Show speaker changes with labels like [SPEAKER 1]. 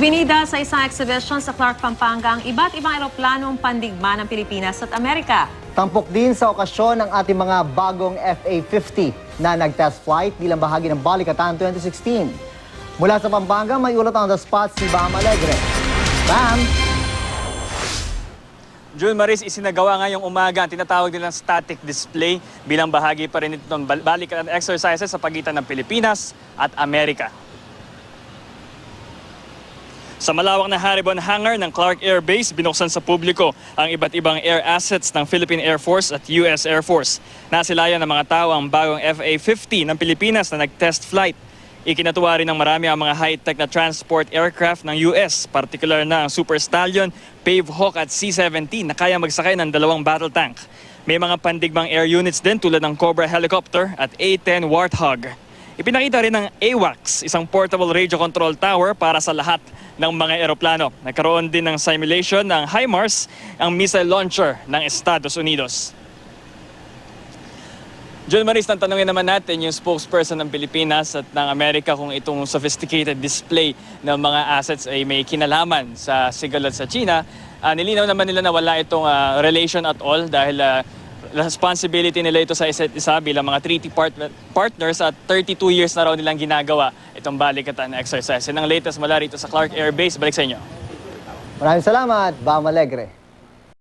[SPEAKER 1] Ibinida sa isang exhibition sa Clark, Pampanga ang iba't ibang eroplanong pandigma ng Pilipinas at Amerika.
[SPEAKER 2] Tampok din sa okasyon ng ating mga bagong FA-50 na nag-test flight bilang bahagi ng Balikatan 2016. Mula sa Pampanga, may ulat on the spot si Bam Alegre. Bam!
[SPEAKER 3] June Maris, isinagawa ngayong umaga ang tinatawag nilang static display bilang bahagi pa rin itong Balikatan exercises sa pagitan ng Pilipinas at Amerika. Sa malawak na Haribon Hangar ng Clark Air Base, binuksan sa publiko ang iba't ibang air assets ng Philippine Air Force at US Air Force. Nasilayan ng mga tao ang bagong FA-50 ng Pilipinas na nag-test flight. Ikinatuwa rin ng marami ang mga high-tech na transport aircraft ng US, partikular na ang Super Stallion, Pave Hawk at C-17 na kaya magsakay ng 2 battle tank. May mga pandigmang air units din tulad ng Cobra helicopter at A-10 Warthog. Ipinakita rin ng AWACS, isang portable radio control tower para sa lahat ng mga eroplano. Nagkaroon din ng simulation ng HIMARS, ang missile launcher ng Estados Unidos. John Maris, tanungin naman natin yung spokesperson ng Pilipinas at ng Amerika kung itong sophisticated display ng mga assets ay may kinalaman sa sigalot sa China. Nilinaw naman nila na wala itong relation at all dahil responsibility nila ito sa isa't isa bilang mga treaty partners at 32 years na raw nilang ginagawa itong Balikatan exercise. Yan ang latest mula rito sa Clark Air Base. Balik sa inyo.
[SPEAKER 2] Maraming salamat, Bam Alegre.